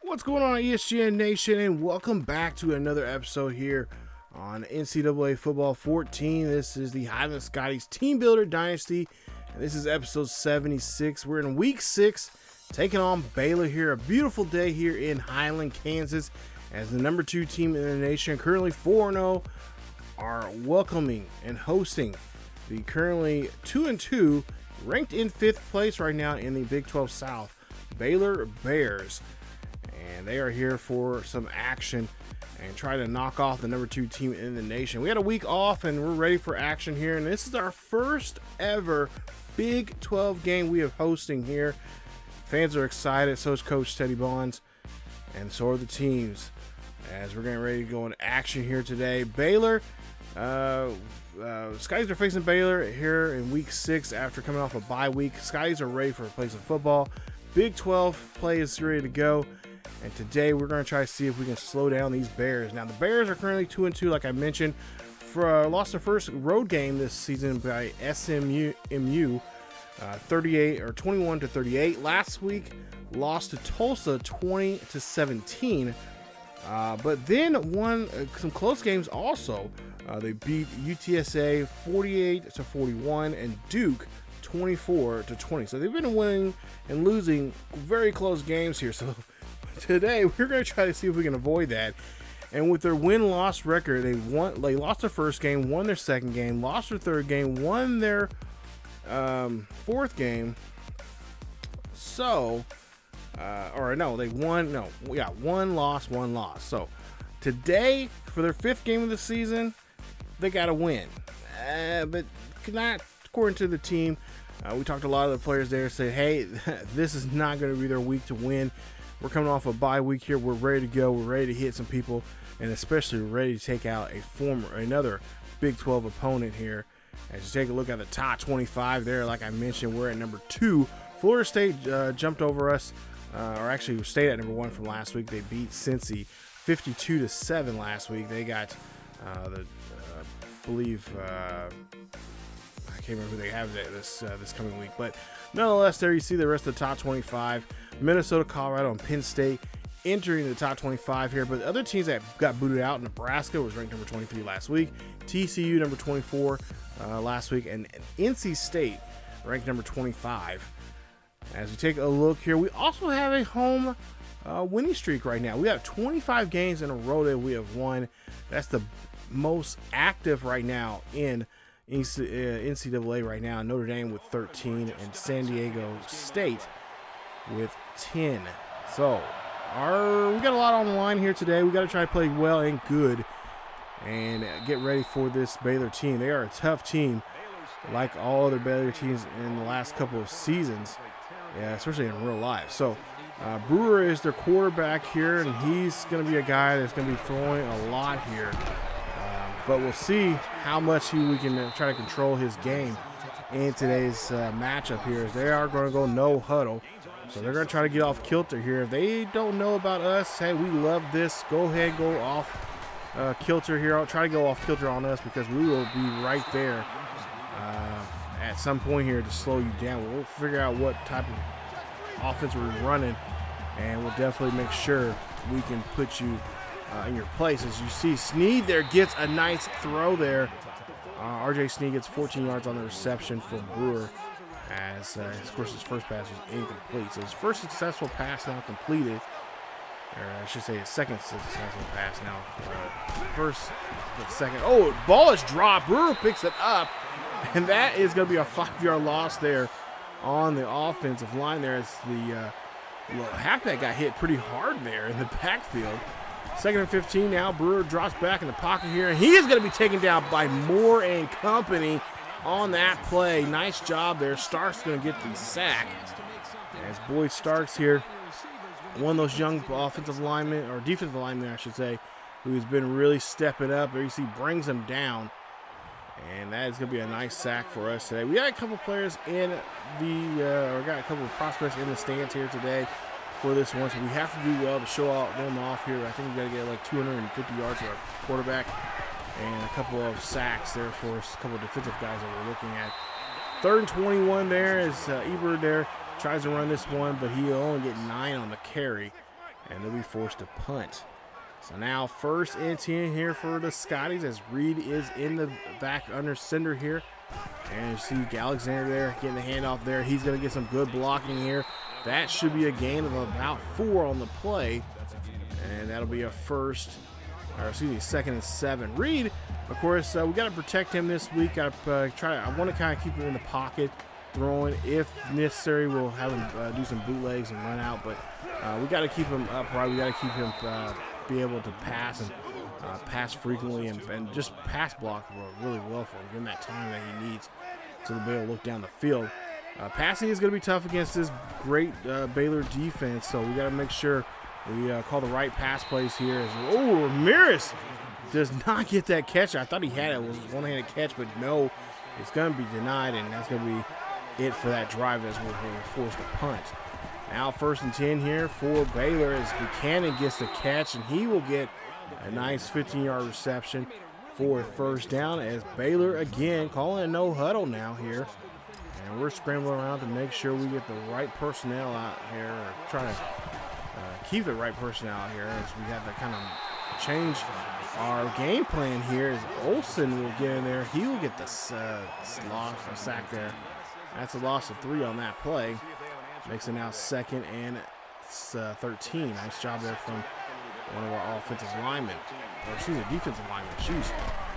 What's going on, ESGN Nation, and welcome back to another episode here on NCAA Football 14. This is the Highland Scotties Team Builder Dynasty, and this is episode 76. We're in week 6, taking on Baylor here. A beautiful day here in Highland, Kansas, as the number 2 team in the nation, currently 4-0, are welcoming and hosting the currently 2-2, ranked in 5th place right now in the Big 12 South, Baylor Bears. And they are here for some action and try to knock off the number 2 team in the nation. We had a week off and we're ready for action here. And this is our first ever Big 12 game we are hosting here. Fans are excited. So is Coach Teddy Bonds. And so are the teams, as we're getting ready to go into action here today. Baylor, Scotties are facing Baylor here in week 6 after coming off a bye week. Scotties are ready for a place of football. Big 12 play is ready to go. And today we're going to try to see if we can slow down these Bears. Now the Bears are currently 2-2, like I mentioned. Lost their first road game this season by SMU, 21-38. Last week lost to Tulsa 20-17. But then won some close games also. They beat UTSA 48-41 and Duke 24-20. So they've been winning and losing very close games here. So today we're going to try to see if we can avoid that. And with their win-loss record, they lost their first game, won their second game, lost their third game, won their fourth game. So, one loss. So today, for their 5th game of the season, they got to win. But not according to the team. We talked to a lot of the players there, said, hey, this is not going to be their week to win. We're coming off a bye week here. We're ready to go. We're ready to hit some people, and especially ready to take out another Big 12 opponent here. As you take a look at the top 25 there, like I mentioned, we're at number 2. Florida State jumped over us, or actually stayed at number 1 from last week. They beat Cincy 52-7 last week. They got I can't remember who they have this coming week, but nonetheless, there you see the rest of the top 25. Minnesota, Colorado, and Penn State entering the top 25 here. But the other teams that got booted out, Nebraska was ranked number 23 last week, TCU number 24 last week, and NC State ranked number 25. As we take a look here, we also have a home winning streak right now. We have 25 games in a row that we have won. That's the most active right now in NCAA right now. Notre Dame with 13 and San Diego State with 10. So we got a lot on the line here today. We got to try to play well and good and get ready for this Baylor team. They are a tough team, like all other Baylor teams in the last couple of seasons, especially in real life. So Brewer is their quarterback here, and he's going to be a guy that's going to be throwing a lot here. But we'll see how much we can try to control his game in today's matchup here. As they are going to go no huddle. So they're going to try to get off kilter here. If they don't know about us, hey, we love this. Go ahead, go off kilter here. I'll try to go off kilter on us because we will be right there at some point here to slow you down. We'll figure out what type of offense we're running, and we'll definitely make sure we can put you in your place. As you see, Sneed there gets a nice throw there. RJ Sneed gets 14 yards on the reception for Brewer, as of course his first pass was incomplete. So his first successful pass now completed, or I should say his second successful pass now. Second. Oh, ball is dropped. Brewer picks it up, and that is going to be a 5-yard loss there on the offensive line there, as the halfback got hit pretty hard there in the backfield. 2nd and 15 now. Brewer drops back in the pocket here, and he is going to be taken down by Moore and company on that play. Nice job there. Stark's going to get the sack. As Boyd Starks here, one of those young offensive linemen, or defensive linemen, I should say, who's been really stepping up. There you see, brings him down. And that is going to be a nice sack for us today. We got a couple players in got a couple of prospects in the stands here today for this one, so we have to do well to show them off here. I think we got to get like 250 yards for our quarterback and a couple of sacks there for us, a couple of defensive guys that we're looking at. 3rd and 21 there as Eber there tries to run this one, but he'll only get 9 on the carry. and they'll be forced to punt. So now 1st and 10 here for the Scotties as Reid is in the back under center here. And you see Alexander there getting the handoff there. He's going to get some good blocking here. That should be a gain of about 4 on the play. And that'll be a 2nd and 7. Reid, of course, we got to protect him this week. I want to kind of keep him in the pocket, throwing. If necessary, we'll have him do some bootlegs and run out. But we got to keep him upright. We got to keep him be able to pass and pass frequently and just pass block really well for him. Give him that time that he needs to be able to look down the field. Passing is going to be tough against this great Baylor defense, so we got to make sure we call the right pass plays here. Oh, Ramirez does not get that catch. I thought he had it. It was a one-handed catch, but no, it's going to be denied, and that's going to be it for that drive as we're forced to punt. Now 1st and 10 here for Baylor as Buchanan gets the catch, and he will get a nice 15-yard reception for a 1st down as Baylor again calling a no huddle now here. And we're scrambling around to make sure we get the right personnel out here, or try to keep the right personnel out here as we have to kind of change our game plan here as Olsen will get in there. He will get the sack there. That's a loss of 3 on that play. Makes it now 2nd and 13. Nice job there from one of our offensive linemen. Or excuse me, defensive linemen. Jeez.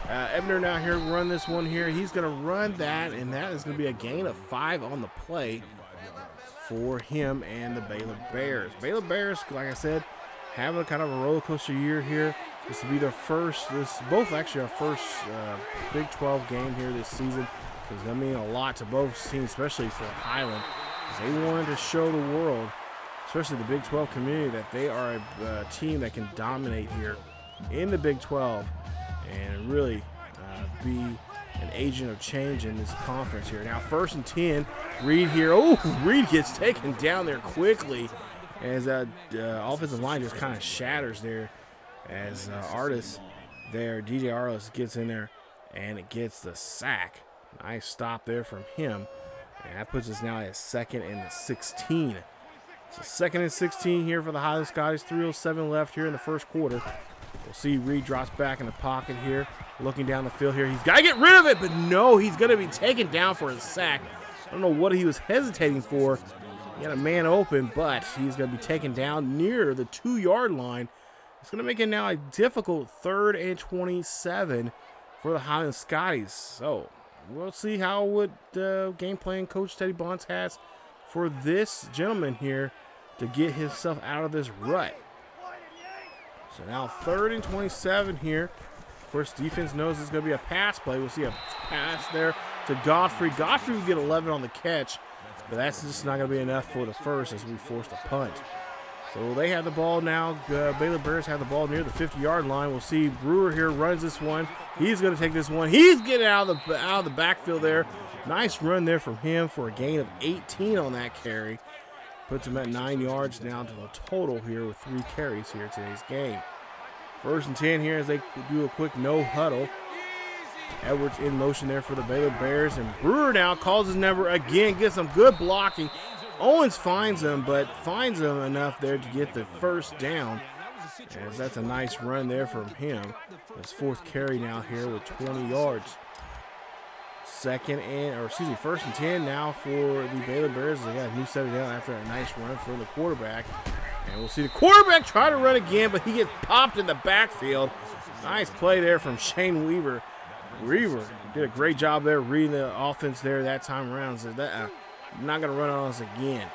Ebner now here run this one here. He's going to run that, and that is going to be a gain of 5 on the play for him and the Baylor Bears. Baylor Bears, like I said, having a kind of a roller coaster year here. This will be their both actually our first Big 12 game here this season. It's going to mean a lot to both teams, especially for Highland. They wanted to show the world, especially the Big 12 community, that they are a team that can dominate here in the Big 12 and really be an agent of change in this conference here. Now 1st and 10, Reid here. Oh, Reid gets taken down there quickly as that offensive line just kind of shatters there as Artis there, DJ Arlis gets in there and it gets the sack. Nice stop there from him. And that puts us now at 2nd and 16. So 2nd and 16 here for the Highland Scotties. 3:07 left here in the 1st quarter. We'll see Reid drops back in the pocket here, looking down the field here. He's got to get rid of it, but no, he's going to be taken down for a sack. I don't know what he was hesitating for. He had a man open, but he's going to be taken down near the 2-yard line. It's going to make it now a difficult 3rd and 27 for the Highland Scotties. So we'll see what game plan Coach Teddy Bonds has for this gentleman here to get himself out of this rut. So now 3rd and 27 here. Of course, defense knows it's going to be a pass play. We'll see a pass there to Godfrey. Godfrey will get 11 on the catch, but that's just not going to be enough for the 1st as we force the punt. So they have the ball now. Baylor Bears have the ball near the 50-yard line. We'll see Brewer here runs this one. He's going to take this one. He's getting out of the backfield there. Nice run there from him for a gain of 18 on that carry. Puts him at 9 yards down to the total here with 3 carries here today's game. 1st and 10 here as they do a quick no huddle. Edwards in motion there for the Baylor Bears. And Brewer now calls his number again. Gets some good blocking. Owens finds him, but finds him enough there to get the 1st down. As that's a nice run there from him. His 4th carry now here with 20 yards. 1st and 10 now for the Baylor Bears. They got a new set down after a nice run for the quarterback. And we'll see the quarterback try to run again, but he gets popped in the backfield. Nice play there from Shane Weaver. Weaver did a great job there reading the offense there that time around. So that not going to run on us again.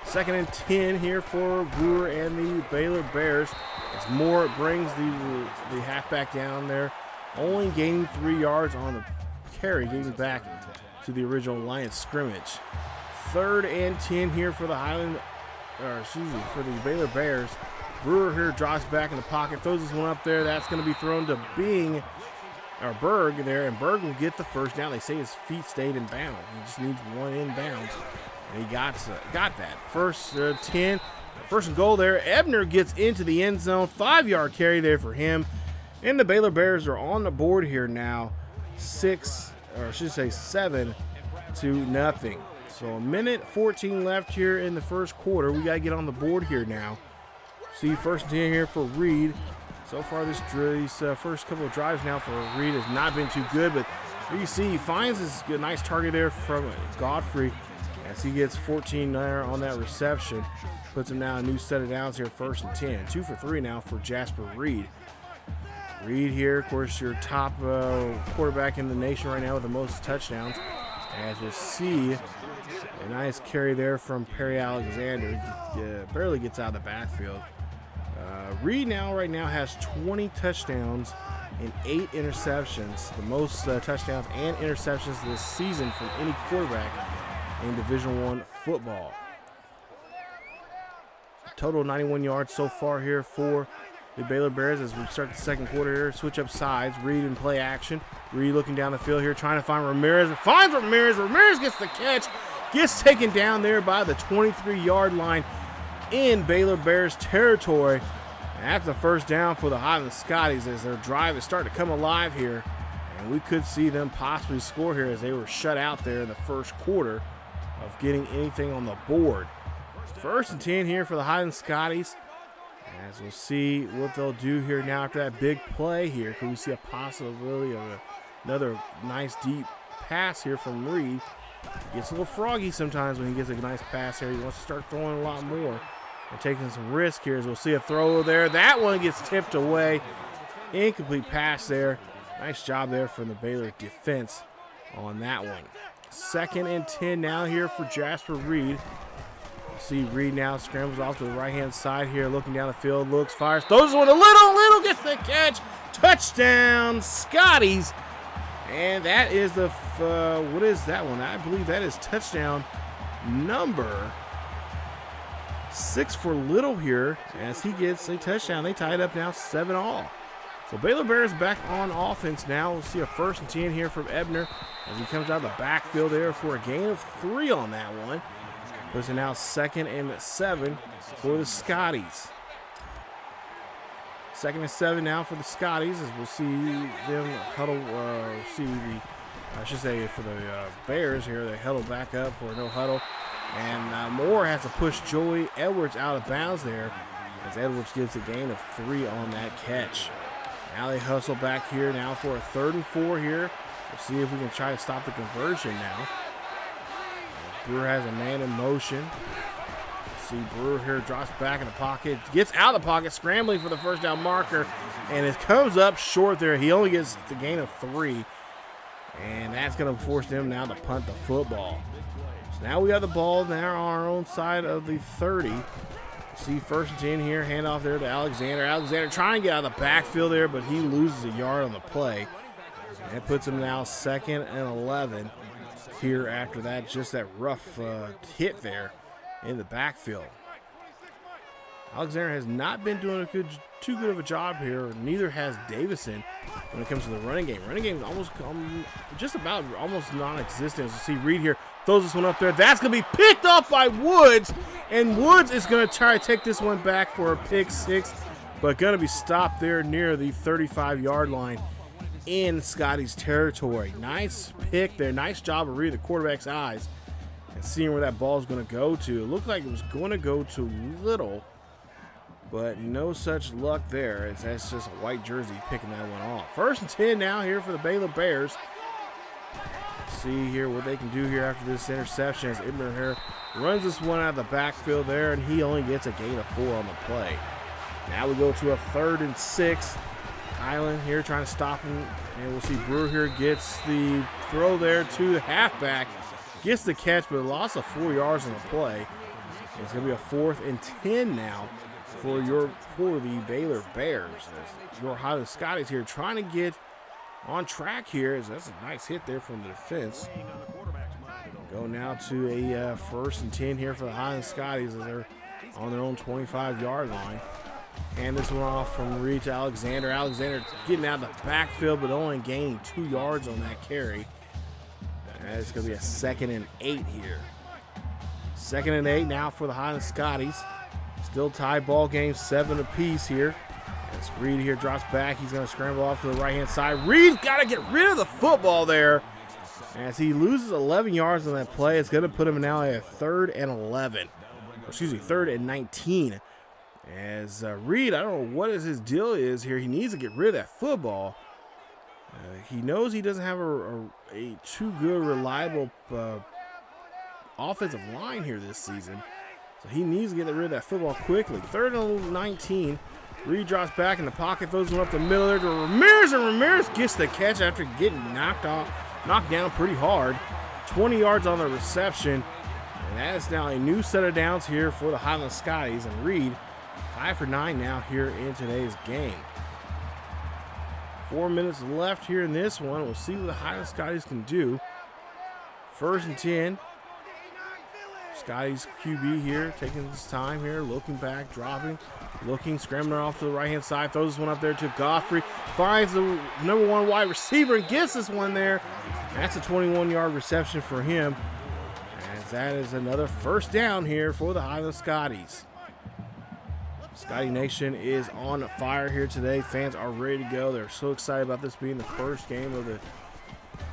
2nd and 10 here for Brewer and the Baylor Bears. As Moore brings the halfback down there, only gaining 3 yards on the carry, getting back to the original line of scrimmage. 3rd and 10 here for the for the Baylor Bears. Brewer here drops back in the pocket, throws this one up there. That's going to be thrown to Berg there, and Berg will get the 1st down. They say his feet stayed in bounds. He just needs one in bounds, and he got that. 1st and goal there. Ebner gets into the end zone. 5-yard carry there for him, and the Baylor Bears are on the board here now. 7-0. So 1:14 left here in the 1st quarter. We got to get on the board here now See, 1st and 10 here for Reid. So far, these first couple of drives now for Reid has not been too good, but here you see he finds this nice target there from Godfrey as he gets 14 there on that reception. Puts him now a new set of downs here, 1st and 10. 2 for 3 now for Jasper Reid. Reid here, of course, your top quarterback in the nation right now with the most touchdowns. As we'll see, a nice carry there from Perry Alexander. Barely gets out of the backfield. Reid right now has 20 touchdowns and 8 interceptions, the most touchdowns and interceptions this season from any quarterback in Division I football. Total 91 yards so far here for the Baylor Bears as we start the 2nd quarter here. Switch up sides. Reid in play action. Reid looking down the field here, trying to find Ramirez. Finds Ramirez. Ramirez gets the catch. Gets taken down there by the 23-yard line in Baylor Bears territory. And that's the 1st down for the Highland Scotties as their drive is starting to come alive here. And we could see them possibly score here as they were shut out there in the 1st quarter of getting anything on the board. 1st and 10 here for the Highland Scotties. As we'll see what they'll do here now after that big play here. Could we see a possibility of another nice deep pass here from Reid? Gets a little froggy sometimes when he gets a nice pass here. He wants to start throwing a lot more and taking some risk here. As we'll see a throw there. That one gets tipped away. Incomplete pass there. Nice job there from the Baylor defense on that one. 2nd and 10 now here for Jasper Reid. See Reid now scrambles off to the right-hand side here, looking down the field, looks, fires, throws one a little, gets the catch. Touchdown, Scotties. And that is the, what is that one? I believe that is touchdown number 6 for Little here as he gets a touchdown. They tie it up now 7-all. So Baylor Bears back on offense now. We'll see a 1st and 10 here from Ebner as he comes out of the backfield there for a gain of 3 on that one. Puts it now 2nd and 7 for the Scotties. 2nd and 7 now for the Scotties as we'll see them huddle, for the Bears here. They huddle back up for a no huddle. And Moore has to push Joey Edwards out of bounds there as Edwards gives a gain of 3 on that catch. Now they hustle back here now for a 3rd and 4 here. We'll see if we can try to stop the conversion now. Brewer has a man in motion. See Brewer here drops back in the pocket, gets out of the pocket, scrambling for the 1st down marker, and it comes up short there. He only gets the gain of 3, and that's going to force them now to punt the football. So now we got the ball now on our own side of the 30. See 1st and 10 here, handoff there to Alexander. Alexander trying to get out of the backfield there, but he loses a yard on the play. And that puts him now 2nd and 11. Here after that, just that rough hit there in the backfield. Alexander has not been doing too good of a job here. Neither has Davison when it comes to the running game. Running game is almost almost non-existent. As you see Reid here throws this one up there. That's going to be picked off by Woods, and Woods is going to try to take this one back for a pick 6, but going to be stopped there near the 35-yard line in Scotty's territory. Nice pick there. Nice job of reading the quarterback's eyes and seeing where that ball is going to go to. It looked like it was going to go to Little, but no such luck there as that's just a white jersey picking that one off. 1st and 10 now here for the Baylor Bears. See here what they can do here after this interception as Ibner here runs this one out of the backfield there, and he only gets a gain of 4 on the play. Now we go to a 3rd and 6. Highland here trying to stop him, and we'll see Brewer here gets the throw there to the halfback, gets the catch, but a loss of 4 yards on the play. It's going to be a 4th and 10 now for the Baylor Bears. Your Highland Scotties here trying to get on track here. As that's a nice hit there from the defense. Go now to a 1st and 10 here for the Highland Scotties as they're on their own 25-yard line. Hand this one off from Reid to Alexander. Alexander getting out of the backfield, but only gaining 2 yards on that carry. And it's going to be a 2nd and 8 here. 2nd and 8 now for the Highland Scotties. Still tie ball game, 7 apiece here. As Reid here drops back, he's going to scramble off to the right-hand side. Reid's got to get rid of the football there. As he loses 11 yards on that play, it's going to put him now at 3rd and 11. Excuse me, 3rd and 19. As Reid, I don't know what his deal is here. He needs to get rid of that football. He knows he doesn't have a too good, reliable offensive line here this season. So he needs to get rid of that football quickly. 3rd and 19. Reid drops back in the pocket, throws one up the middle there to Ramirez, and Ramirez gets the catch after getting knocked down pretty hard. 20 yards on the reception. And that is now a new set of downs here for the Highland Scotties. And Reid, 5 for 9 now here in today's game. 4 minutes left here in this one. We'll see what the Highland Scotties can do. 1st and 10. Scotties QB here, taking his time here, looking back, dropping, looking, scrambling off to the right-hand side, throws this one up there to Godfrey, finds the number 1 wide receiver and gets this one there. That's a 21-yard reception for him, as that is another 1st down here for the Highland Scotties. Scotty Nation is on fire here today. Fans are ready to go. They're so excited about this being the first game of the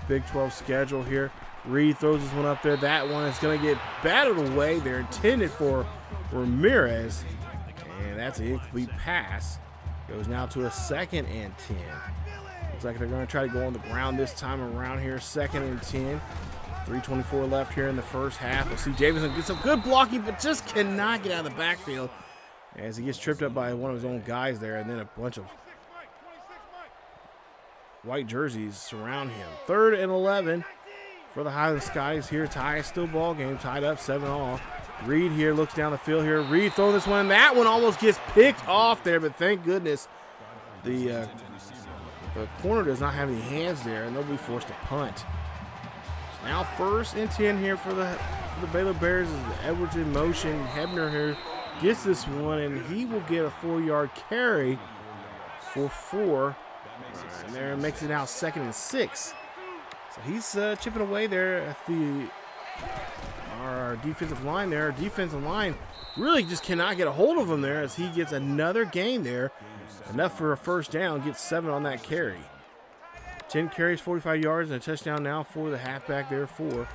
Big 12 schedule here. Reid throws this one up there. That one is going to get batted away. They're intended for Ramirez. And that's an incomplete pass. Goes now to a 2nd and 10. Looks like they're going to try to go on the ground this time around here. 2nd and 10. 3:24 left here in the first half. We'll see Jameson get some good blocking, but just cannot get out of the backfield as he gets tripped up by one of his own guys there, and then a bunch of white jerseys surround him. 3rd and 11 for the Highland Scotties here. Tie still ball game, tied up 7-all. Reid here looks down the field here. Reid throwing this one, and that one almost gets picked off there, but thank goodness the corner does not have any hands there, and they'll be forced to punt. So now 1st and 10 here for the Baylor Bears is Edwards in motion. Hebner here gets this one, and he will get a 4-yard carry for 4. And there makes it now 2nd and 6. So he's chipping away there at our defensive line there. Our defensive line really just cannot get a hold of him there as he gets another gain there. Enough for a 1st down, gets 7 on that carry. 10 carries, 45 yards, and a touchdown now for the halfback there for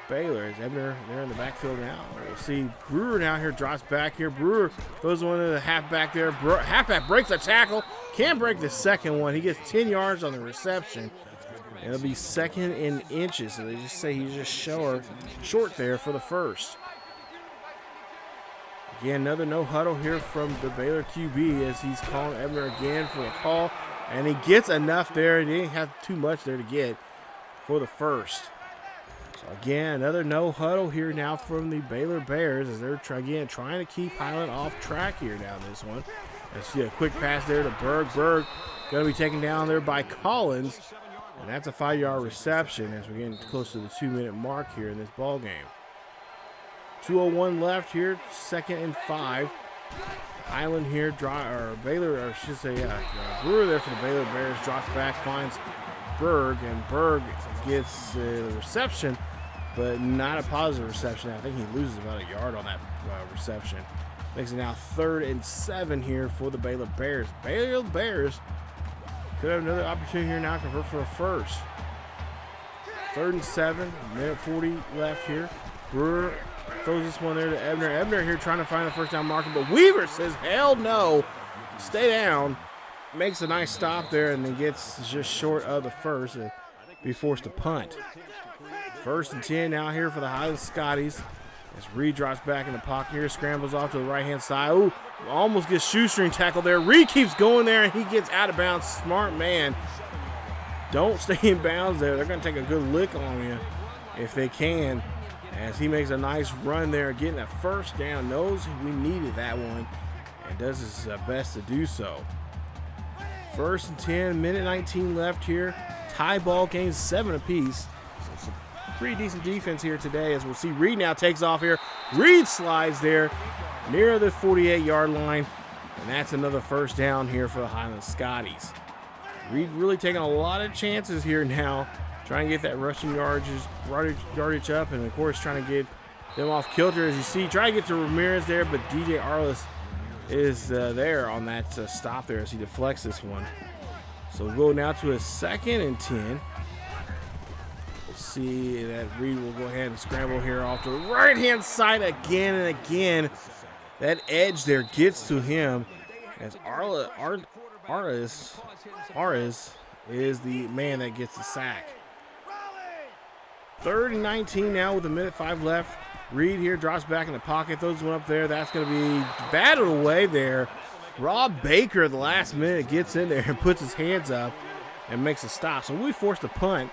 Baylor. As Ebner there in the backfield now. We'll see Brewer now here, drops back here. Brewer throws one to the halfback there. Halfback breaks the tackle, can't break the 2nd one. He gets 10 yards on the reception. It'll be 2nd and inches, so they just say he's just short there for the 1st. Again, another no huddle here from the Baylor QB as he's calling Ebner again for the call, and he gets enough there. He didn't have too much there to get for the 1st. So again, another no huddle here now from the Baylor Bears as they're trying to keep Highland off track here down this one. Let's see a quick pass there to Berg. Berg going to be taken down there by Collins. And that's a 5-yard reception as we're getting close to the 2-minute mark here in this ball game. 2:01 left here, 2nd and 5. Highland here, Brewer there for the Baylor Bears, drops back, finds Berg, and Berg gets the reception, but not a positive reception. I think he loses about a yard on that reception. Makes it now 3rd and 7 here for the Baylor Bears. Baylor Bears could have another opportunity here now to convert for a 1st. 3rd and 7, minute 40 left here. Brewer throws this one there to Ebner. Ebner here trying to find the 1st down marker, but Weaver says, hell no, stay down. Makes a nice stop there and then gets just short of the 1st and be forced to punt. 1st and 10 now here for the Highland Scotties. As Reid drops back in the pocket here, scrambles off to the right-hand side. Ooh, almost gets shoestring tackled there. Reid keeps going there, and he gets out of bounds. Smart man. Don't stay in bounds there. They're going to take a good lick on you if they can, as he makes a nice run there, getting a 1st down. Knows we needed that one and does his best to do so. 1st and 10, minute 19 left here. Tie ball game, 7 apiece. So pretty decent defense here today, as we'll see Reid now takes off here. Reid slides there near the 48-yard line, and that's another 1st down here for the Highland Scotties. Reid really taking a lot of chances here now, trying to get that rushing yardage up, and of course trying to get them off kilter, as you see. Trying to get to Ramirez there, but DJ Arliss is there on that stop there as he deflects this one. So we'll go now to a 2nd and 10. We'll see that Reid will go ahead and scramble here off to the right-hand side again and again. that edge there gets to him as Aris is the man that gets the sack. 3rd and 19 now with 1:05 left. Reid here drops back in the pocket, throws one up there. That's going to be batted away there. Rob Baker at the last minute gets in there and puts his hands up and makes a stop. So we forced a punt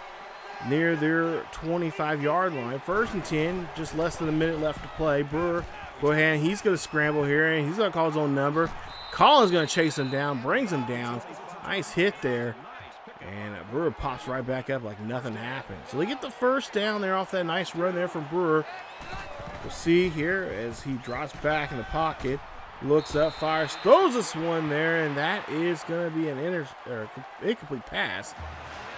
near their 25-yard line. 1st and 10, just less than a minute left to play. Brewer, go ahead. He's going to scramble here, and he's going to call his own number. Collins going to chase him down, brings him down. Nice hit there. And Brewer pops right back up like nothing happened. So they get the 1st down there off that nice run there from Brewer. We'll see here as he drops back in the pocket, looks up, fires, throws this one there, and that is going to be an incomplete pass.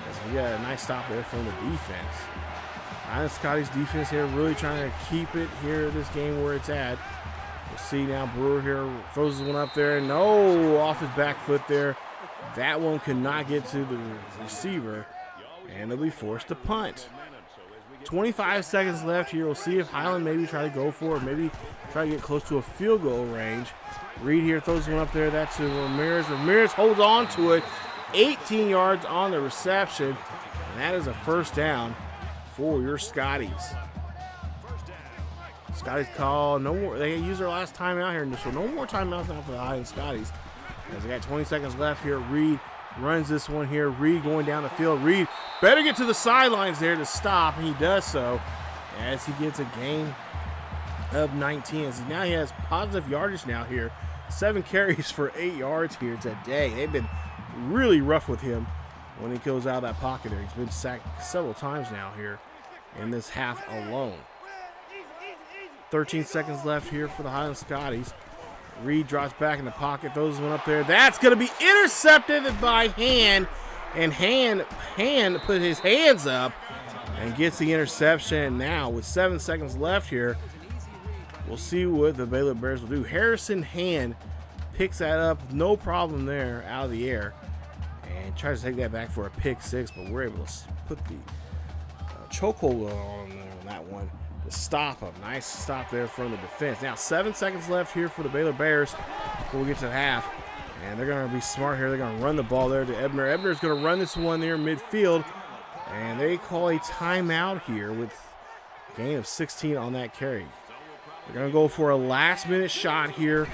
As we got a nice stop there from the defense. Scotty's defense here really trying to keep it here this game where it's at. We'll see now Brewer here throws this one up there. No, off his back foot there. That one could not get to the receiver, and they'll be forced to punt. 25 seconds left here. We'll see if Highland maybe try to go for it, maybe try to get close to a field goal range. Reid here throws one up there. That's to Ramirez. Ramirez holds on to it. 18 yards on the reception, and that is a 1st down for your Scotties. Scotties call no more. They used their last timeout here, so no more timeouts now for the Highland Scotties. As they got 20 seconds left here, Reid runs this one here. Reid going down the field. Reid better get to the sidelines there to stop, and he does so as he gets a gain of 19. As now he has positive yardage now here. 7 carries for 8 yards here today. They've been really rough with him when he goes out of that pocket there. He's been sacked several times now here in this half alone. 13 seconds left here for the Highland Scotties. Reid drops back in the pocket, throws one up there. That's going to be intercepted by Hand, and Hand put his hands up and gets the interception. Now with 7 seconds left here, we'll see what the Baylor Bears will do. Harrison Hand picks that up, no problem there, out of the air, and tries to take that back for a pick 6, but we're able to put the chokehold on that one. Stop him. Nice stop there from the defense. Now 7 seconds left here for the Baylor Bears before we get to the half. And they're going to be smart here. They're going to run the ball there to Ebner. Ebner's going to run this one there midfield. And they call a timeout here with a gain of 16 on that carry. They're going to go for a last-minute shot here.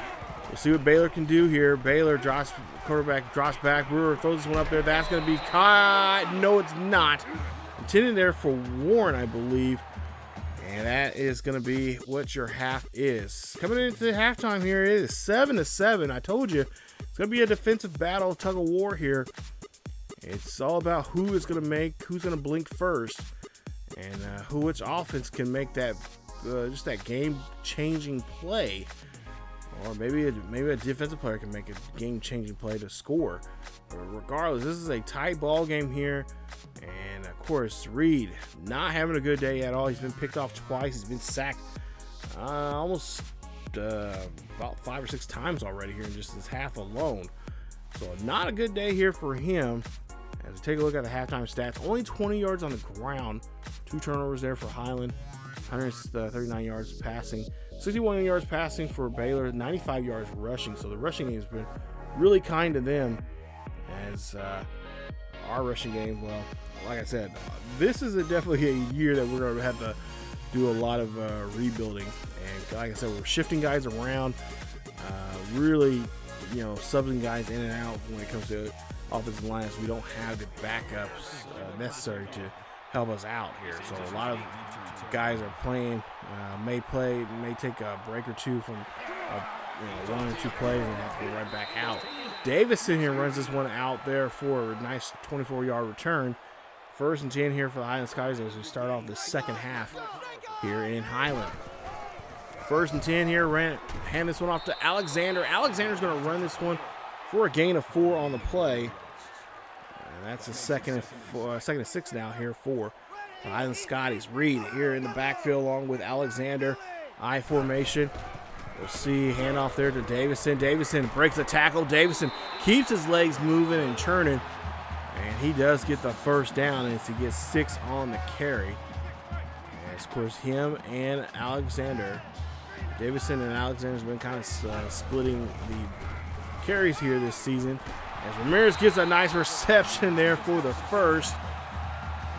We'll see what Baylor can do here. Baylor drops, quarterback drops back. Brewer throws this one up there. That's going to be caught. No, it's not. Intended there for Warren, I believe. And that is going to be what your half is. Coming into the halftime here, it is 7-7. I told you, it's going to be a defensive battle, tug of war here. It's all about who's going to blink first, and which offense can make that just that game-changing play, or maybe a defensive player can make a game-changing play to score. But regardless, this is a tight ball game here. And of course, Reid not having a good day at all. He's been picked off twice. He's been sacked almost about 5 or 6 times already here in just this half alone. So not a good day here for him. As we take a look at the halftime stats, only 20 yards on the ground, 2 turnovers there for Highland, 139 yards passing, 61 yards passing for Baylor, 95 yards rushing. So the rushing game has been really kind to them. As our rushing game, well, like I said, this is definitely a year that we're going to have to do a lot of rebuilding. And like I said, we're shifting guys around, really, subbing guys in and out when it comes to offensive lines. We don't have the backups necessary to help us out here. So a lot of guys are playing, may take a break or two from 1 or 2 plays and have to go right back out. Davison here runs this one out there for a nice 24-yard return. 1st and 10 here for the Highland Scotties as we start off the second half here in Highland. 1st and 10 here, hand this one off to Alexander. Alexander's going to run this one for a gain of 4 on the play. And that's a second and 6 now here for the Highland Scotties. Reid here in the backfield along with Alexander. I formation. We'll see handoff there to Davison. Davison breaks the tackle. Davison keeps his legs moving and churning. And he does get the 1st down as he gets 6 on the carry. And of course, him and Alexander Davison and Alexander's been kind of splitting the carries here this season. As Ramirez gets a nice reception there for the first.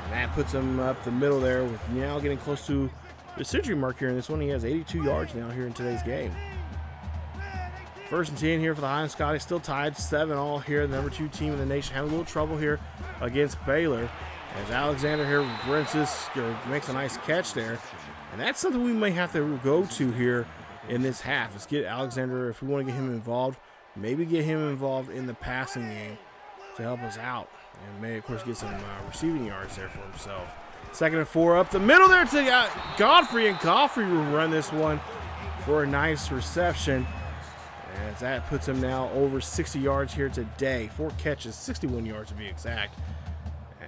And that puts him up the middle there with now getting close to the century mark here in this one. He has 82 yards now here in today's game. 1st and 10 here for the Highland Scotties. Still tied 7-all here. The number 2 team in the nation. Having a little trouble here against Baylor. As Alexander here makes a nice catch there. And that's something we may have to go to here in this half. Let's get Alexander, if we want to get him involved, maybe get him involved in the passing game to help us out. And may, of course, get some receiving yards there for himself. 2nd and 4 up the middle there to Godfrey. And Godfrey will run this one for a nice reception. As that puts him now over 60 yards here today. 4 catches, 61 yards to be exact.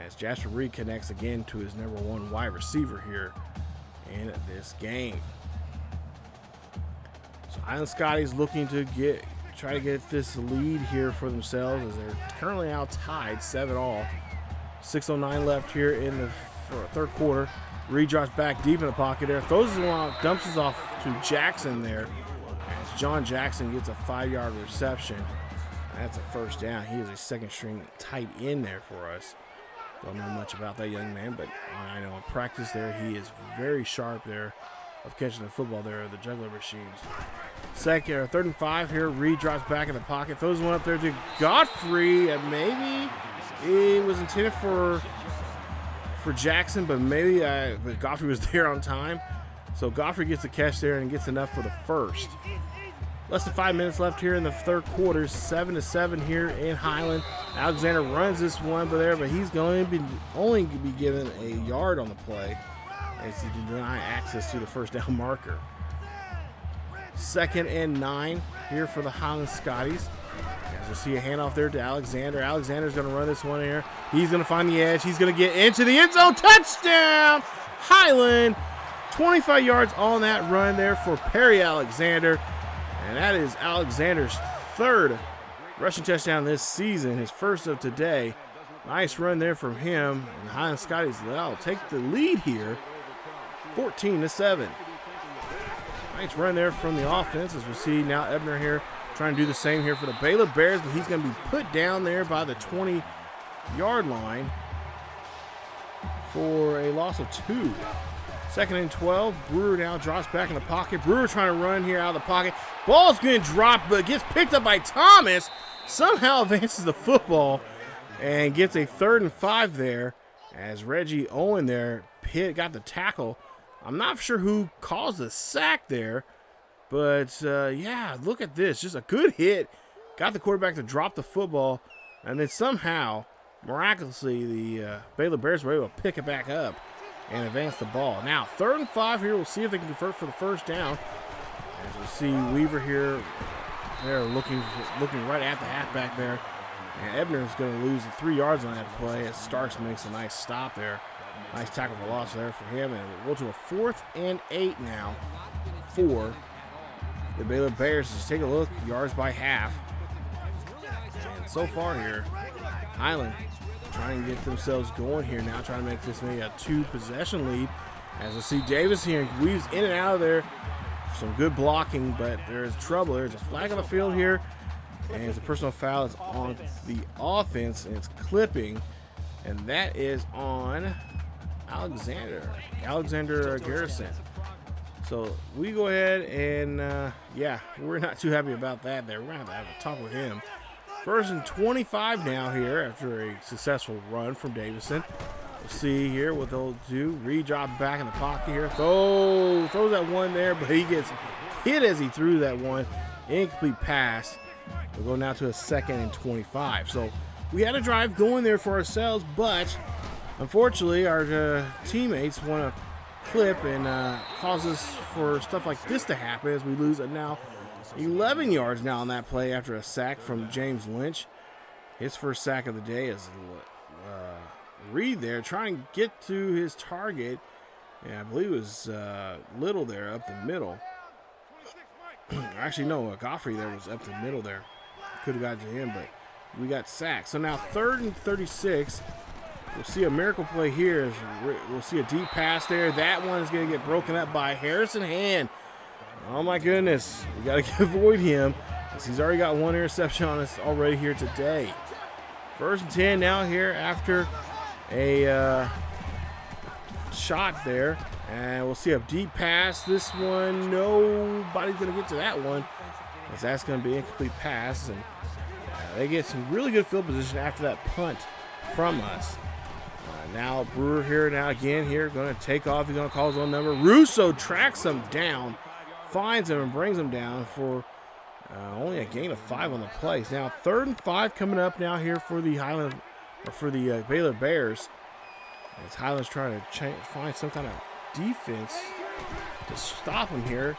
As Jasper Reid connects again to his number 1 wide receiver here in this game. So Highland Scotties looking to try to get this lead here for themselves as they're currently out tied 7-all. 6:09 left here in the 3rd quarter. Reid drops back deep in the pocket there. Throws it along, dumps it off to Jackson there. As John Jackson gets a 5-yard reception. That's a 1st down. He is a 2nd-string tight end there for us. Don't know much about that young man, but I know in practice there he is very sharp there of catching the football there, the juggler machines. 3rd and 5 here. Reid drops back in the pocket. Throws one up there to Godfrey. And maybe it was intended for Jackson, but maybe but Godfrey was there on time. So Godfrey gets a catch there and gets enough for the 1st. Less than 5 minutes left here in the 3rd quarter. 7-7 here in Highland. Alexander runs this one but he's going to only be given a yard on the play as he deny access to the 1st down marker. 2nd and 9 here for the Highland Scotties. As we see a handoff there to Alexander. Alexander's going to run this one here. He's going to find the edge. He's going to get into the end zone. Touchdown! Highland. 25 yards on that run there for Perry Alexander. And that is Alexander's 3rd rushing touchdown this season, his 1st of today. Nice run there from him. And the Highland Scotties will take the lead here, 14-7. Nice run there from the offense as we see now Ebner here trying to do the same here for the Baylor Bears, but he's going to be put down there by the 20-yard line for a loss of 2. 2nd and 12. Brewer now drops back in the pocket. Brewer trying to run here out of the pocket. Ball's going to drop, but gets picked up by Thomas. Somehow advances the football and gets a 3rd and 5 there as Reggie Owen there got the tackle. I'm not sure who caused the sack there, but yeah, look at this. Just a good hit. Got the quarterback to drop the football, and then somehow, miraculously, the Baylor Bears were able to pick it back up and advance the ball. Now, 3rd and 5 here. We'll see if they can convert for the 1st down. As we see Weaver here, they're looking right at the halfback there. And Ebner is going to lose the 3 yards on that play as Starks makes a nice stop there. Nice tackle for loss there for him. And we'll go to a 4th and 8 now for the Baylor Bears. Just take a look, yards by half. And so far here, Highland trying to get themselves going here now, trying to make this maybe a 2-possession lead. As we see Davis here weaves in and out of there. Some good blocking, but there's trouble. There's a flag on the field here, and it's a personal foul. It's on the offense, and it's clipping, and that is on Alexander Garrison. So we go ahead and, yeah, we're not too happy about that there. We're going to have a talk with him. 1st and 25 now here after a successful run from Davison. We'll see here what they'll do. Reid drops back in the pocket here. Throws that one there, but he gets hit as he threw that one. Incomplete pass. We'll go now to a 2nd and 25. So we had a drive going there for ourselves, but unfortunately our teammates want to clip and cause us for stuff like this to happen as we lose it now. 11 yards now on that play after a sack from James Lynch. His 1st sack of the day is Reid there trying to get to his target. Yeah, I believe it was Little there up the middle. Actually, no, Godfrey there was up the middle there. Could have got to him, but we got sacked. So now 3rd and 36. We'll see a miracle play here. We'll see a deep pass there. That one is going to get broken up by Harrison Hand. Oh my goodness, we got to avoid him. He's already got one interception on us already here today. 1st and 10 now here after a shot there. And we'll see a deep pass. This one, nobody's going to get to that one, as that's going to be an incomplete pass. And they get some really good field position after that punt from us. Now Brewer here, now again here, going to take off. He's going to call his own number. Russo tracks him down, finds him, and brings him down for only a gain of 5 on the play. Now 3rd and 5 coming up now here for the Highland, or for the Baylor Bears. As Highland's trying to find some kind of defense to stop him here.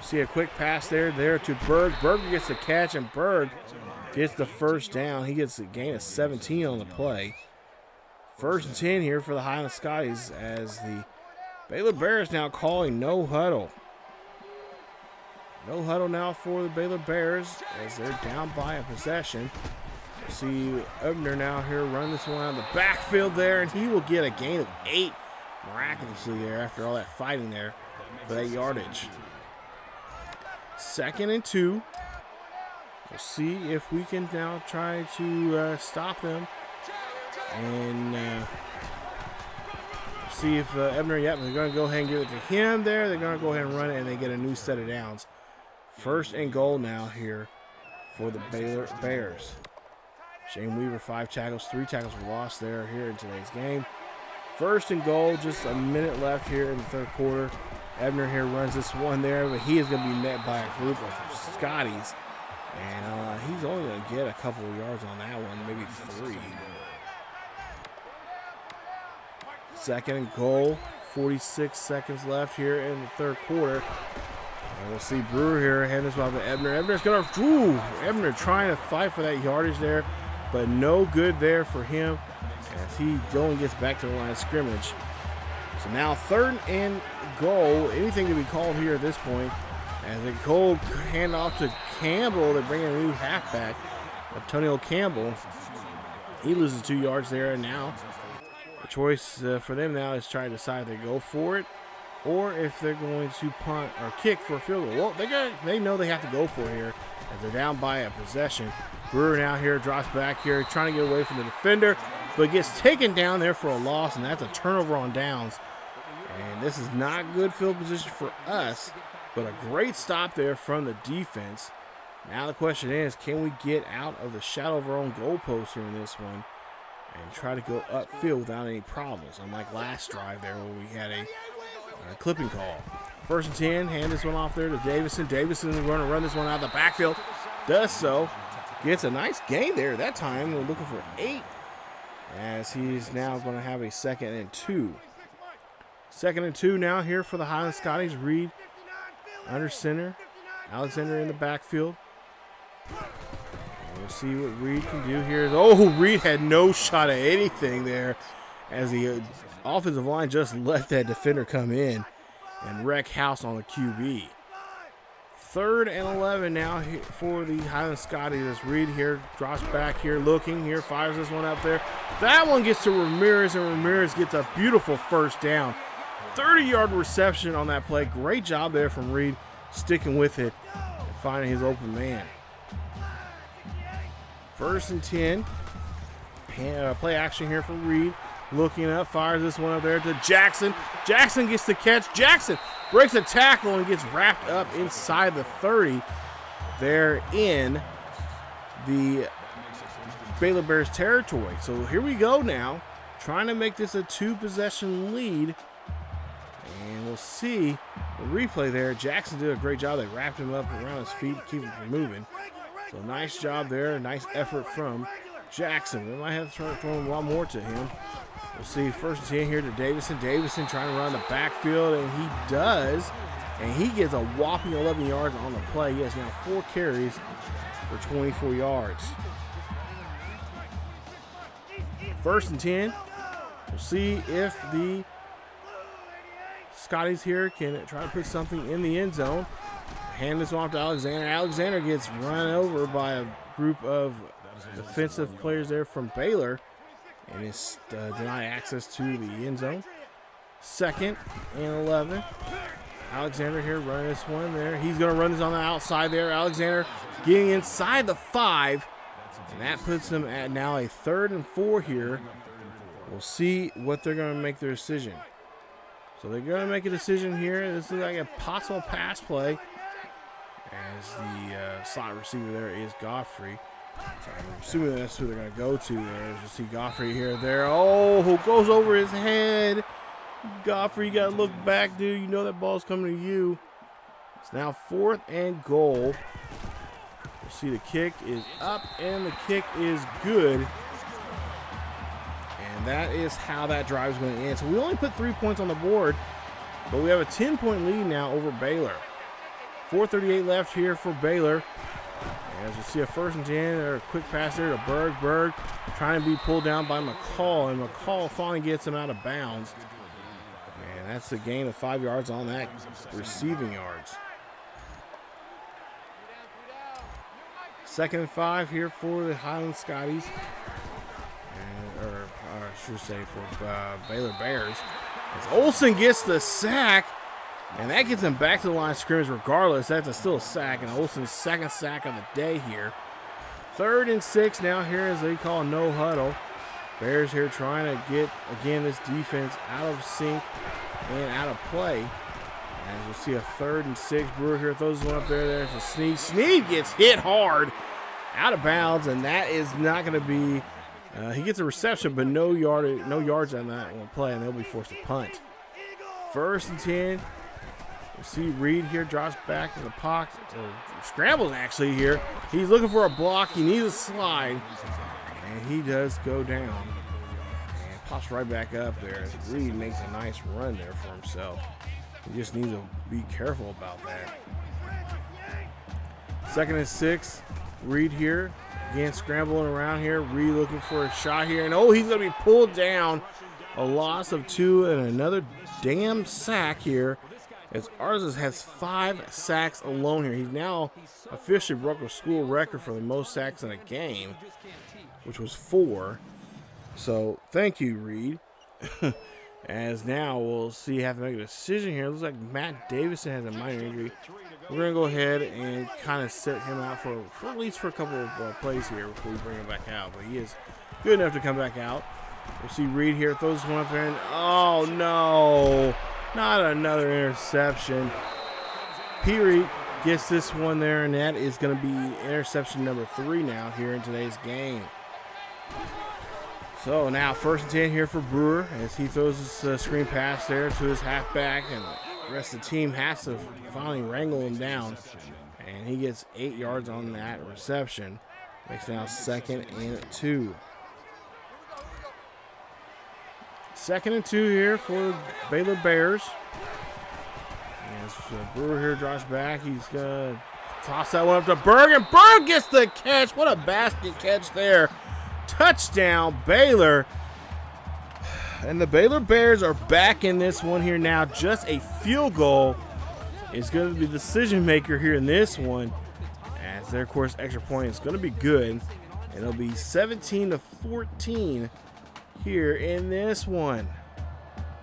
See a quick pass there to Berg. Berg gets the catch, and Berg gets the 1st down. He gets a gain of 17 on the play. 1st and 10 here for the Highland Scotties, as the Baylor Bears now calling no huddle. No huddle now for the Baylor Bears as they're down by a possession. See Ebner now here run this one out of the backfield there, and he will get a gain of 8 miraculously there after all that fighting there for that yardage. 2nd and 2. We'll see if we can now try to stop them and see if Ebner, they're going to go ahead and give it to him there. They're going to go ahead and run it, and they get a new set of downs. 1st and goal now here for the Baylor Bears. Shane Weaver, 5 tackles, 3 tackles were lost there here in today's game. 1st and goal, just a minute left here in the 3rd quarter. Ebner here runs this one there, but he is going to be met by a group of Scotties. And he's only going to get a couple of yards on that one, maybe 3. 2nd and goal, 46 seconds left here in the 3rd quarter. And we'll see Brewer here hand this off to Ebner. Ebner's going to, Ebner trying to fight for that yardage there, but no good there for him as he only gets back to the line of scrimmage. So now 3rd and goal, anything to be called here at this point. As a cold handoff to Campbell, they bring in a new halfback, Antonio Campbell. He loses 2 yards there, and now the choice for them now is try to decide if they go for it or if they're going to punt or kick for a field goal. Well, they know they have to go for it here as they're down by a possession. Brewer now here drops back here, trying to get away from the defender, but gets taken down there for a loss, and that's a turnover on downs. And this is not good field position for us, but a great stop there from the defense. Now the question is, can we get out of the shadow of our own goalpost here in this one and try to go upfield without any problems, unlike last drive there where we had a clipping call. 1st and 10, hand this one off there to Davison. Davison is going to run this one out of the backfield. Does so. Gets a nice gain there that time. We're looking for 8 as he's now going to have a 2nd and 2. 2nd and 2 now here for the Highland Scotties. Reid under center. Alexander in the backfield. We'll see what Reid can do here. Oh, Reid had no shot at anything there as the offensive line just let that defender come in and wreck house on the QB. 3rd and 11 now for the Highland Scotties as Reid here drops back here, looking here, fires this one up there. That one gets to Ramirez, and Ramirez gets a beautiful 1st down. 30-yard reception on that play. Great job there from Reid, sticking with it and finding his open man. 1st and 10. Play action here for Reid. Looking up, fires this one up there to Jackson. Jackson gets the catch. Jackson breaks a tackle and gets wrapped up inside the 30 there in the Baylor Bears territory. So here we go now, trying to make this a 2-possession lead. And we'll see the replay there. Jackson did a great job. They wrapped him up around his feet to keep him from moving. So nice job there. Nice effort from Jackson. We might have to try to throw a lot more to him. We'll see 1st and 10 here to Davison. Davison trying to run the backfield, and he does. And he gets a whopping 11 yards on the play. He has now 4 carries for 24 yards. 1st and 10. We'll see if the Scotties here can try to put something in the end zone. Hand this off to Alexander. Alexander gets run over by a group of defensive players there from Baylor and is denied access to the end zone. 2nd and 11. Alexander here running this one there. He's going to run this on the outside there. Alexander getting inside the 5. And that puts them at now a 3rd and 4 here. We'll see what they're going to make their decision. So they're going to make a decision here. This is like a possible pass play. As the slot receiver there is Godfrey. So I'm assuming that's who they're going to go to there. As you see Godfrey here, there. Oh, who goes over his head. Godfrey, you got to look back, dude. You know that ball's coming to you. It's now 4th and goal. You'll see the kick is up, and the kick is good. And that is how that drive is going to end. So we only put 3 points on the board, but we have a 10-point lead now over Baylor. 4:38 left here for Baylor. As you see a 1st and 10, or a quick pass there to Berg. Berg trying to be pulled down by McCall, and McCall finally gets him out of bounds. And that's a gain of 5 yards on that receiving yards. 2nd and 5 here for the Highland Scotties. Or I should say for Baylor Bears. As Olsen gets the sack, and that gets him back to the line of scrimmage regardless. That's still a sack, and Olsen's 2nd sack of the day here. 3rd and 6 now here as they call no huddle. Bears here trying to get, again, this defense out of sync and out of play. As you'll see a 3rd and 6. Brewer here throws one up there. There's a Snead. Snead gets hit hard out of bounds, and that is not going to be he gets a reception, but no yards on that one play, and they'll be forced to punt. 1st and 10. You see Reid here drops back in the pocket, or scrambles actually here. He's looking for a block. He needs a slide, and he does go down and pops right back up there. Reid makes a nice run there for himself. He just needs to be careful about that. 2nd and 6. Reid here. Again, scrambling around here. Reid looking for a shot here. And, oh, he's going to be pulled down. A loss of 2 and another damn sack here. As Arzus has 5 sacks alone here. He's now officially broke a school record for the most sacks in a game, which was 4. So, thank you, Reid. As now we'll see, have to make a decision here. It looks like Matt Davison has a minor injury. We're going to go ahead and kind of set him out for at least for a couple of plays here before we bring him back out. But he is good enough to come back out. We'll see Reid here throws one up there, and oh no, not another interception. Reid gets this one there, and that is going to be interception number 3 now here in today's game. So now 1st and 10 here for Brewer as he throws his screen pass there to his halfback, and the rest of the team has to finally wrangle him down, and he gets 8 yards on that reception. Makes now 2nd and 2. 2nd and 2 here for Baylor Bears. As Brewer here drops back, he's going to toss that one up to Berg, and Berg gets the catch. What a basket catch there. Touchdown, Baylor. And the Baylor Bears are back in this one here now. Just a field goal is going to be the decision maker here in this one. As their, of course, extra point is going to be good. And it'll be 17-14 here in this one.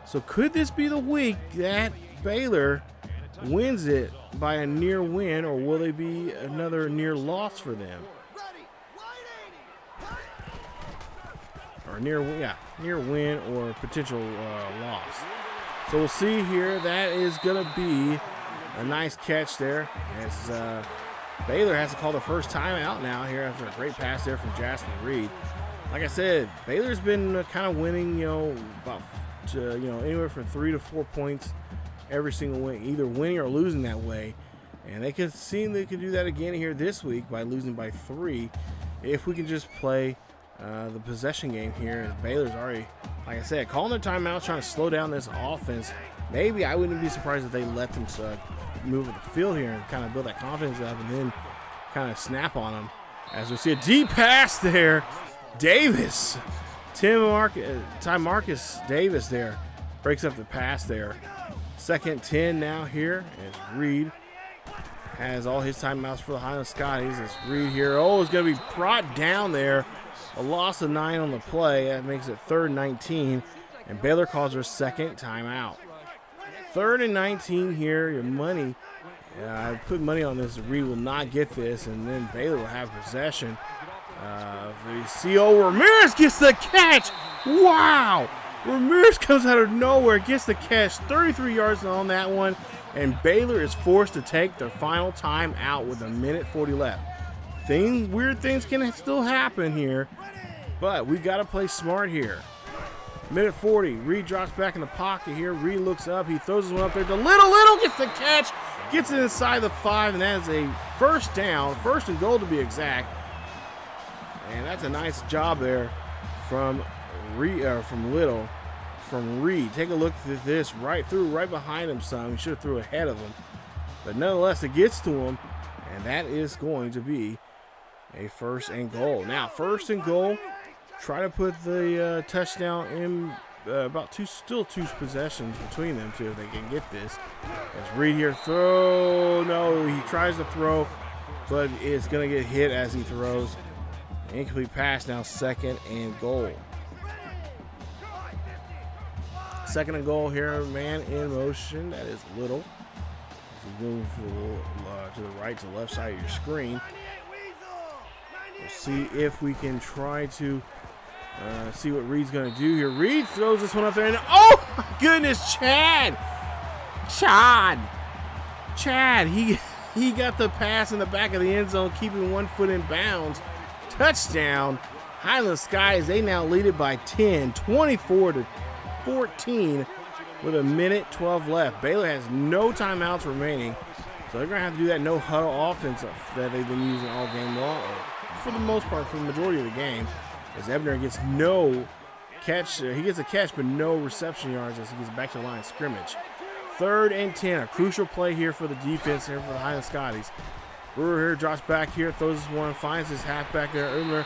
So could this be the week that Baylor wins it by a near win, or will it be another near loss for them? Or near win or potential loss. So we'll see here. That is going to be a nice catch there. As Baylor has to call the first timeout now here after a great pass there from Jasmine Reid. Like I said, Baylor's been kind of winning, about anywhere from 3 to 4 points every single win, either winning or losing that way. And they could seem they could do that again here this week by losing by 3 if we can just play the possession game here. Baylor's already, like I said, calling their timeouts, trying to slow down this offense. Maybe I wouldn't be surprised if they let them move with the field here and kind of build that confidence up and then kind of snap on them. As we see a deep pass there, Davis, Ty Marcus Davis there breaks up the pass there. 2nd 10 now here as Reid has all his timeouts for the Highland Scotties. As Reid here, is going to be brought down there. A loss of 9 on the play. That makes it 3rd 19. And Baylor calls their 2nd timeout. 3rd and 19 here. Your money. I put money on this. Reid will not get this, and then Baylor will have possession. Ramirez gets the catch. Wow! Ramirez comes out of nowhere, gets the catch. 33 yards on that one, and Baylor is forced to take their final time out with 1:40 left. Weird things can still happen here, but we got to play smart here. 1:40. Reid drops back in the pocket here. Reid looks up. He throws his one up there. Little gets the catch. Gets it inside the 5, and that is a first down. 1st and goal to be exact. And that's a nice job there from Reid. Take a look at this. Right behind him some. He should have threw ahead of him. But nonetheless, it gets to him. And that is going to be a 1st and goal. Now, 1st and goal. Try to put the touchdown in still two possessions between them two if they can get this. As Reid here he tries to throw, but it's going to get hit as he throws. Incomplete pass, now 2nd and goal. 2nd and goal here, man in motion. That is Little. As he moves to the right to the left side of your screen. We'll see if we can try to see what Reid's going to do here. Reid throws this one up there, and oh my goodness, Chad, he got the pass in the back of the end zone, keeping 1 foot in bounds. Touchdown, Highland Scotties. They now lead it by 10, 24-14, with 1:12 left. Baylor has no timeouts remaining, so they're going to have to do that no huddle offense that they've been using all game long, for the most part, for the majority of the game. As Ebner gets no catch, he gets a catch but no reception yards as he gets back to the line of scrimmage. 3rd and 10, a crucial play here for the defense here for the Highland Scotties. Brewer here drops back here, throws this one, finds his halfback there, Ebner.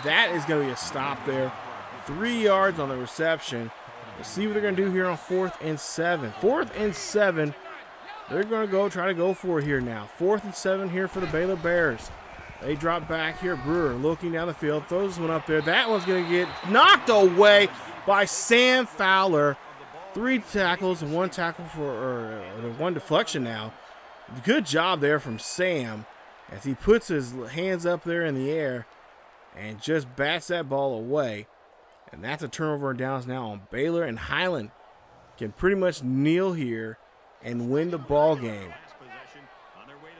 That is going to be a stop there. 3 yards on the reception. Let's see what they're going to do here on 4th and 7. 4th and 7, they're going to try to go for it here now. 4th and 7 here for the Baylor Bears. They drop back here. Brewer looking down the field, throws one up there. That one's going to get knocked away by Sam Fowler. 3 tackles and 1 tackle for 1 deflection now. Good job there from Sam as he puts his hands up there in the air and just bats that ball away. And that's a turnover and downs now on Baylor, and Highland can pretty much kneel here and win the ball game.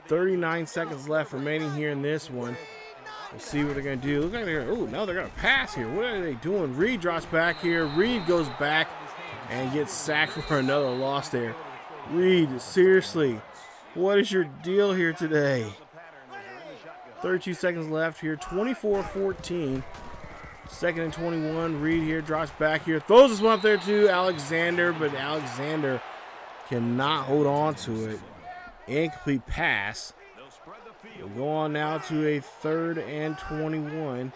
39 seconds left remaining here in this one. We'll see what they're going to do. Looks like they're going to pass here. What are they doing? Reid drops back here. Reid goes back and gets sacked for another loss there. Reid, seriously, what is your deal here today? 32 seconds left here. 24-14. 2nd and 21. Reid here drops back here. Throws this one up there to Alexander, but Alexander cannot hold on to it. Incomplete pass. We'll go on now to a 3rd and 21.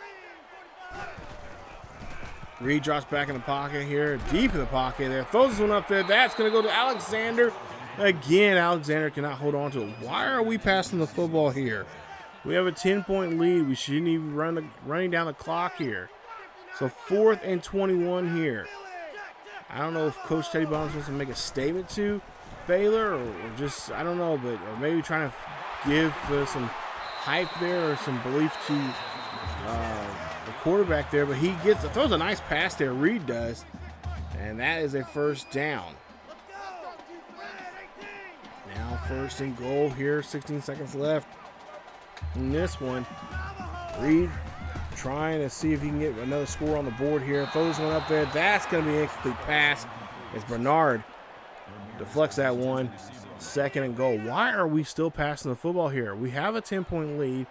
Reid drops back in the pocket here, deep in the pocket there. Throws this one up there. That's going to go to Alexander. Again, Alexander cannot hold on to it. Why are we passing the football here? We have a 10-point lead. We shouldn't even running down the clock here. So 4th and 21 here. I don't know if Coach Teddy Bonds wants to make a statement to Baylor or just, I don't know, but or maybe trying to give some hype there or some belief to the quarterback there. But he throws a nice pass there. Reid does, and that is a 1st down. Now 1st and goal here. 16 seconds left in this one. Reid trying to see if he can get another score on the board here. Throws one up there. That's going to be an incomplete pass as Bernard deflects that one. 2nd and goal. Why are we still passing the football here? We have a 10-point lead.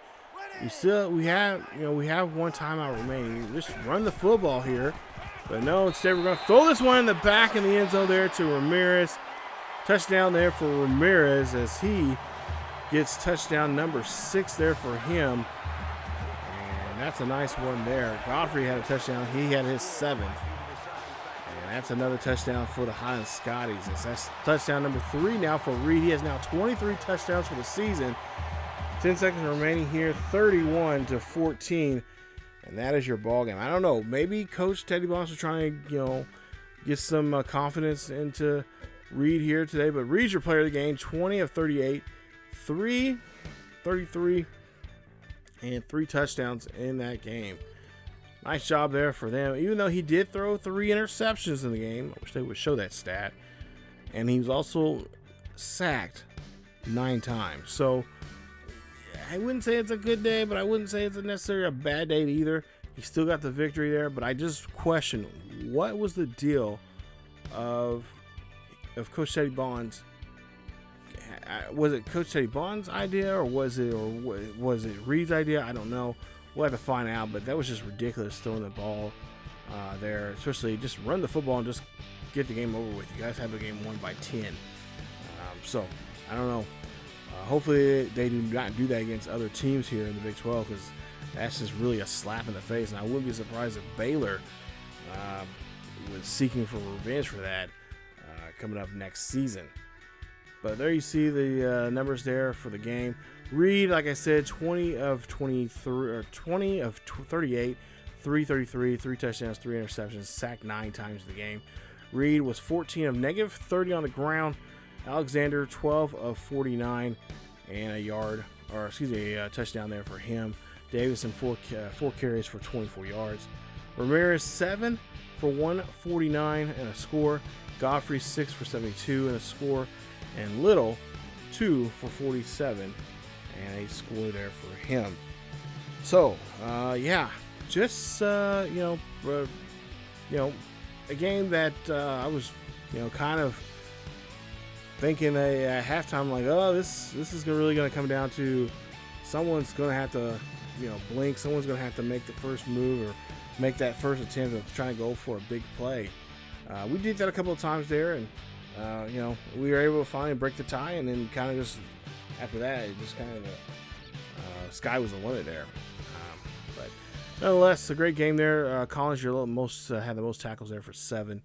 We have 1 timeout remaining. Just run the football here. But no, instead we're going to throw this one in the back in the end zone there to Ramirez. Touchdown there for Ramirez as he gets touchdown number 6 there for him. And that's a nice one there. Godfrey had a touchdown. He had his 7th. And that's another touchdown for the Highland Scotties. That's touchdown number 3 now for Reid. He has now 23 touchdowns for the season. 10 seconds remaining here, 31-14. And that is your ball game. I don't know. Maybe Coach Teddy Bonds was trying to, get some confidence into Reid here today, but Reid's your player of the game. 20 of 38, 333, and 3 touchdowns in that game. Nice job there for them, even though he did throw 3 interceptions in the game. I wish they would show that stat. And he was also sacked 9 times. So I wouldn't say it's a good day, but I wouldn't say it's necessarily a bad day either. He still got the victory there, but I just question, what was the deal of Coach Teddy Bond's? Was it Coach Teddy Bond's idea, or was it Reid's idea? I don't know. We'll have to find out, but that was just ridiculous throwing the ball there. Especially just run the football and just get the game over with. You guys have the game won by 10. So I don't know. Hopefully they do not do that against other teams here in the Big 12, because that's just really a slap in the face. And I wouldn't be surprised if Baylor was seeking for revenge for that coming up next season. But there you see the numbers there for the game. Reid, like I said, 20 of 23, or 20 of 38, 333, 3 touchdowns, 3 interceptions, sacked 9 times in the game. Reid was 14 of negative, 30 on the ground. Alexander, 12 of 49, and a touchdown there for him. Davison, 4 carries for 24 yards. Ramirez, 7 for 149 and a score. Godfrey, 6 for 72 and a score. And Little, 2 for 47 and a score there for him. So, just a game that I was, kind of thinking at halftime, like, oh, this is really going to come down to someone's going to have to, blink. Someone's going to have to make the first move or make that first attempt of trying to go for a big play. We did that a couple of times there, and we were able to finally break the tie, and then kind of just after that, it just kind of sky was the limit there. But nonetheless, a great game there. Collins, had the most tackles there for 7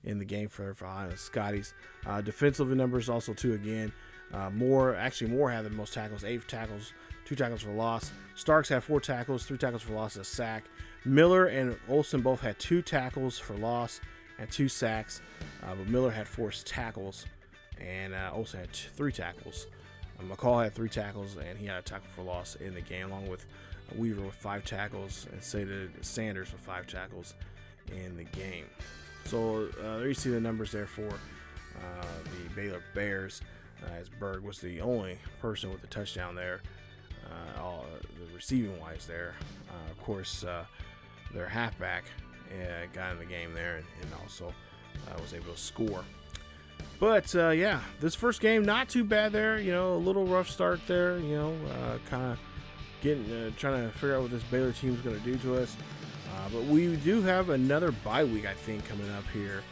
in the game for Highland. Scotties. Defensive numbers also too again. Moore had the most tackles, 8 tackles, 2 tackles for loss. Starks had 4 tackles, 3 tackles for loss, and a sack. Miller and Olsen both had 2 tackles for loss and 2 sacks, but Miller had 4 tackles, and Olsen had 3 tackles. McCall had 3 tackles, and he had a tackle for loss in the game, along with Weaver with 5 tackles, and Sanders with 5 tackles in the game. So there you see the numbers there for the Baylor Bears, as Berg was the only person with a touchdown there, the receiving wise there. Of course, their halfback got in the game there and also was able to score. But this first game, not too bad there. A little rough start there. Kind of trying to figure out what this Baylor team is going to do to us. But we do have another bye week, I think, coming up here.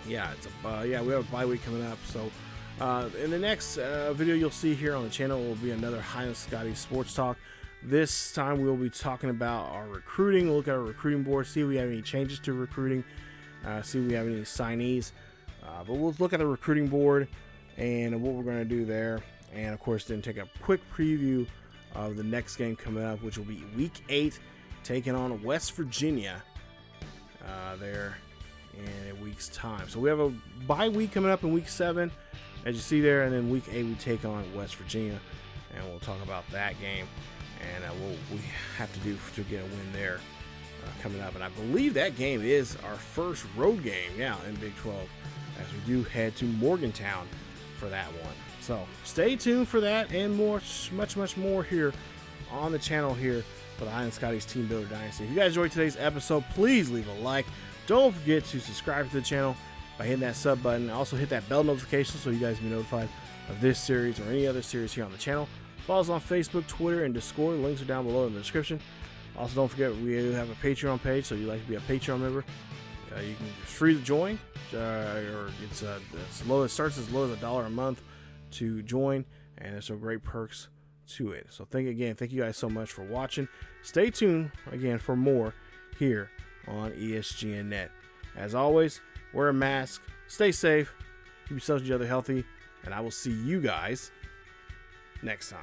We have a bye week coming up. So in the next video you'll see here on the channel will be another Highland Scotties Sports Talk. This time we'll be talking about our recruiting. We'll look at our recruiting board, see if we have any changes to recruiting, see if we have any signees. But we'll look at the recruiting board and what we're going to do there. And, of course, then take a quick preview of the next game coming up, which will be Week 8, taking on West Virginia there in a week's time. So we have a bye week coming up in Week 7, as you see there, and then Week 8 we take on West Virginia, and we'll talk about that game and what we have to do to get a win there coming up. And I believe that game is our first road game, in Big 12, as we do head to Morgantown for that one. So stay tuned for that and much more here on the channel here for the Highland Scotties Team Builder Dynasty. If you guys enjoyed today's episode, please leave a like. Don't forget to subscribe to the channel by hitting that sub button. Also hit that bell notification so you guys can be notified of this series or any other series here on the channel. Follow us on Facebook, Twitter, and Discord. Links are down below in the description. Also, don't forget we do have a Patreon page, so if you'd like to be a Patreon member, it's free to join. It starts as low as $1 a month to join, and there's some great perks to it. So thank you guys so much for watching. Stay tuned again for more here on ESGNet. As always, wear a mask, stay safe, keep yourselves and each other healthy, and I will see you guys next time.